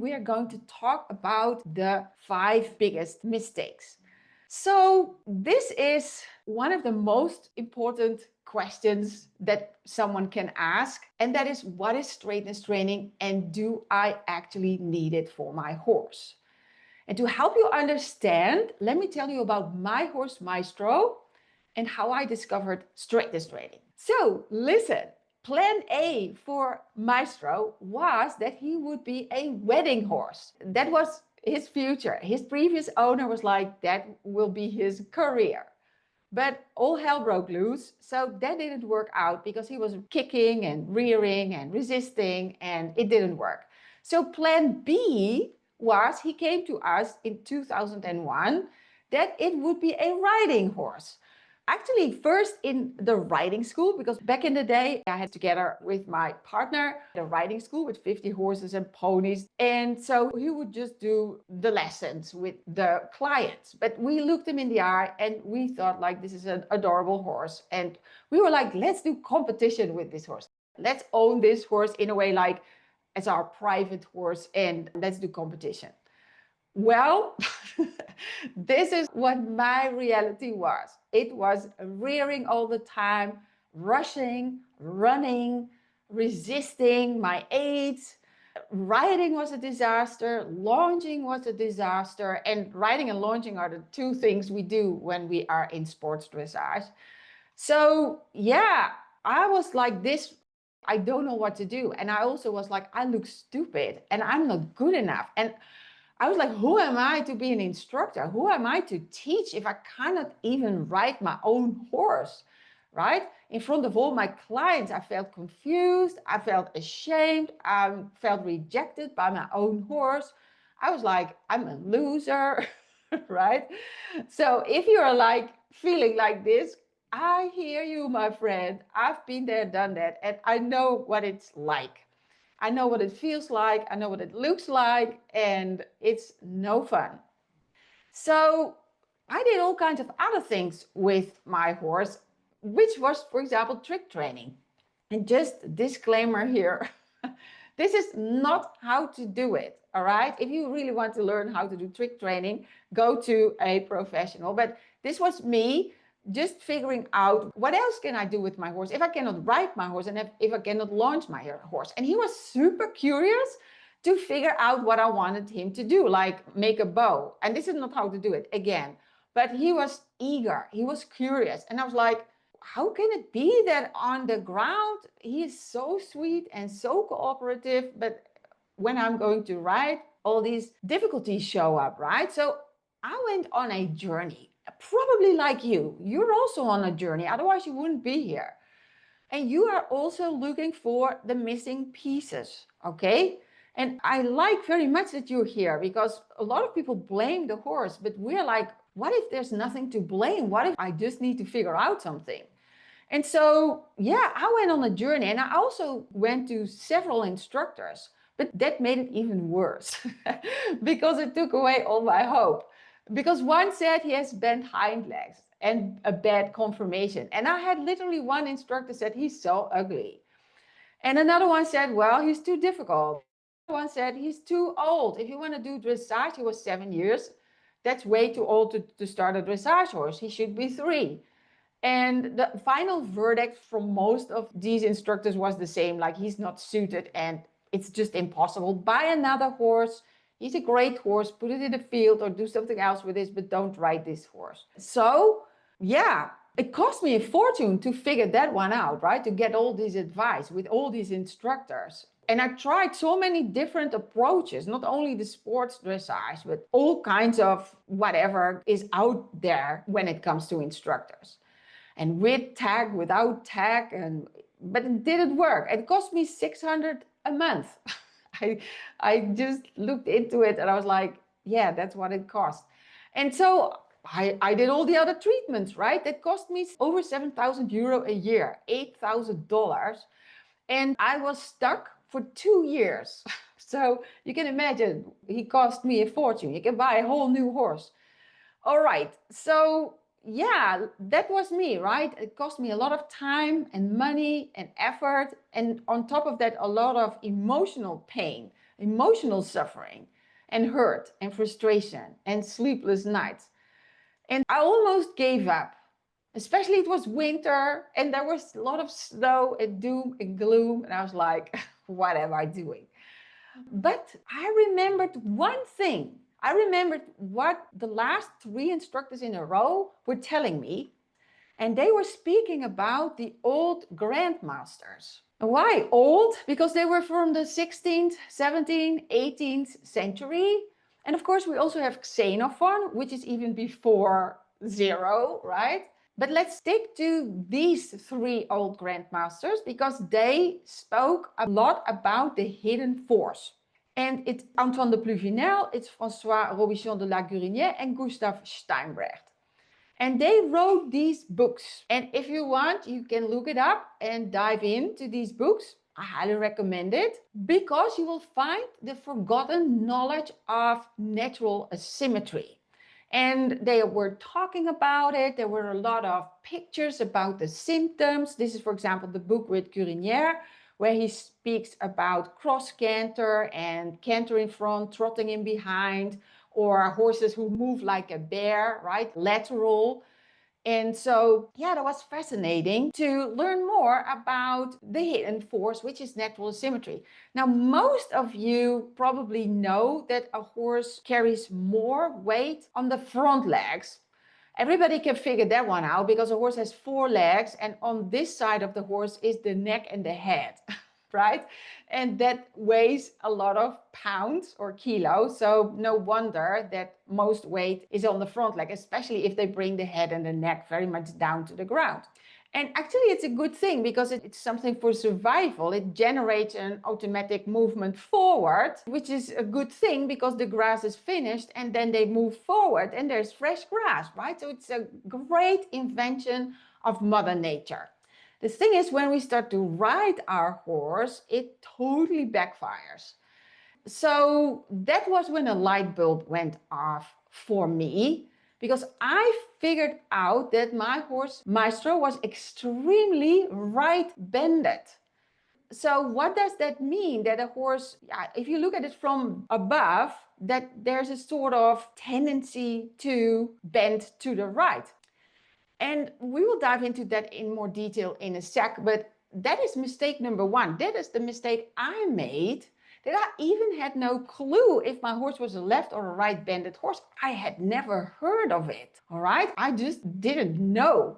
we are going to talk about the 5 biggest mistakes. So this is one of the most important questions that someone can ask, and that is, what is straightness training and do I actually need it for my horse? And to help you understand, let me tell you about my horse Maestro and how I discovered straightness training. So listen, plan A for Maestro was that he would be a wedding horse. That was his future. His previous owner was like, that will be his career. But all hell broke loose, so that didn't work out because he was kicking and rearing and resisting, and it didn't work. So plan B was, he came to us in 2001, that it would be a riding horse. Actually, first in the riding school, because back in the day, I had together with my partner a riding school with 50 horses and ponies. And so he would just do the lessons with the clients. But we looked him in the eye and we thought, like, this is an adorable horse. And we were like, let's do competition with this horse. Let's own this horse in a way like as our private horse, and let's do competition. Well, this is what my reality was. It was rearing all the time, rushing, running, resisting my aids. Riding was a disaster, launching was a disaster, and riding and launching are the two things we do when we are in sports dressage. So yeah, I was like this, I don't know what to do. And I also was like, I look stupid and I'm not good enough. And I was like, who am I to be an instructor? Who am I to teach if I cannot even ride my own horse, right? In front of all my clients, I felt confused. I felt ashamed. I felt rejected by my own horse. I was like, I'm a loser, right? So if you're like feeling like this, I hear you, my friend. I've been there, done that, and I know what it's like. I know what it feels like, I know what it looks like, and it's no fun. So I did all kinds of other things with my horse, which was, for example, trick training. And just disclaimer here, this is not how to do it, all right? If you really want to learn how to do trick training, go to a professional. But this was me just figuring out, what else can I do with my horse if I cannot ride my horse and if I cannot launch my horse. And he was super curious to figure out what I wanted him to do, like make a bow. And this is not how to do it again, but he was eager, he was curious. And I was like, how can it be that on the ground he is so sweet and so cooperative, but when I'm going to ride, all these difficulties show up, right? So I went on a journey. Probably like you, you're also on a journey, otherwise you wouldn't be here. And you are also looking for the missing pieces, okay? And I like very much that you're here, because a lot of people blame the horse, but we're like, what if there's nothing to blame? What if I just need to figure out something? And so, yeah, I went on a journey, and I also went to several instructors, but that made it even worse because it took away all my hope. Because one said he has bent hind legs and a bad conformation. And I had literally one instructor said he's so ugly. And another one said, well, he's too difficult. One said he's too old. If you want to do dressage, he was 7 years. That's way too old to start a dressage horse. He should be 3. And the final verdict from most of these instructors was the same, like he's not suited and it's just impossible. Buy another horse. He's a great horse, put it in the field or do something else with this, but don't ride this horse. So yeah, it cost me a fortune to figure that one out, right? To get all this advice with all these instructors. And I tried so many different approaches, not only the sports dressage, but all kinds of whatever is out there when it comes to instructors. And with tag, without tag, but it didn't work. It cost me $600 a month. I just looked into it and I was like, yeah, that's what it cost. And so I did all the other treatments, right? That cost me over 7,000 euro a year, $8,000. And I was stuck for 2 years. So you can imagine, he cost me a fortune. You can buy a whole new horse. All right, so yeah, that was me, right? It cost me a lot of time and money and effort. And on top of that, a lot of emotional pain. emotional suffering and hurt and frustration and sleepless nights. And I almost gave up. Especially it was winter and there was a lot of snow and doom and gloom. And I was like, what am I doing? But I remembered one thing. I remembered what the last 3 instructors in a row were telling me. And they were speaking about the old grandmasters. Why old? Because they were from the 16th, 17th, 18th century. And of course, we also have Xenophon, which is even before 0, right? But let's stick to these 3 old grandmasters because they spoke a lot about the hidden force. And it's Antoine de Pluvinel, it's François Robichon de la Gurinière, and Gustav Steinbrecht. And they wrote these books. And if you want, you can look it up and dive into these books. I highly recommend it because you will find the forgotten knowledge of natural asymmetry. And they were talking about it. There were a lot of pictures about the symptoms. This is, for example, the book with Gurinière, where he speaks about cross canter and canter in front, trotting in behind, or horses who move like a bear, right? Lateral. And so, yeah, that was fascinating to learn more about the hidden force, which is natural symmetry. Now, most of you probably know that a horse carries more weight on the front legs. Everybody can figure that one out because a horse has 4 legs, and on this side of the horse is the neck and the head. Right? And that weighs a lot of pounds or kilos. So no wonder that most weight is on the front leg, especially if they bring the head and the neck very much down to the ground. And actually it's a good thing because it's something for survival. It generates an automatic movement forward, which is a good thing because the grass is finished and then they move forward and there's fresh grass, right? So it's a great invention of Mother Nature. The thing is, when we start to ride our horse, it totally backfires. So that was when a light bulb went off for me, because I figured out that my horse Maestro was extremely right-bended. So what does that mean? That a horse, if you look at it from above, that there's a sort of tendency to bend to the right. And we will dive into that in more detail in a sec, but that is mistake number 1. That is the mistake I made, that I even had no clue if my horse was a left or a right bended horse. I had never heard of it, all right? I just didn't know.